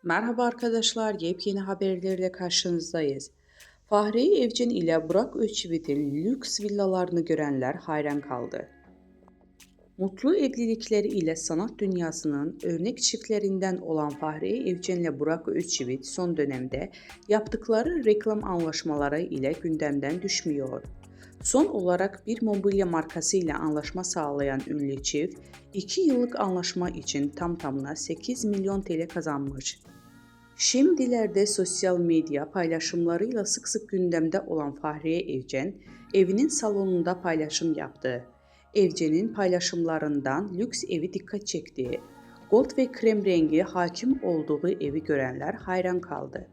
Merhaba arkadaşlar, yepyeni haberlerle karşınızdayız. Fahriye Evcen ile Burak Özçivit'in lüks villalarını görenler hayran kaldı. Mutlu evlilikleri ile sanat dünyasının örnek çiftlerinden olan Fahriye Evcen ile Burak Özçivit son dönemde yaptıkları reklam anlaşmaları ile gündemden düşmüyor. Son olarak bir mobilya markası ile anlaşma sağlayan ünlü çift, 2 yıllık anlaşma için tam tamına 8 milyon TL kazanmış. Şimdilerde sosyal medya paylaşımlarıyla sık sık gündemde olan Fahriye Evcen, evinin salonunda paylaşım yaptı. Evcen'in paylaşımlarından lüks evi dikkat çekti. Gold ve krem rengi hakim olduğu evi görenler hayran kaldı.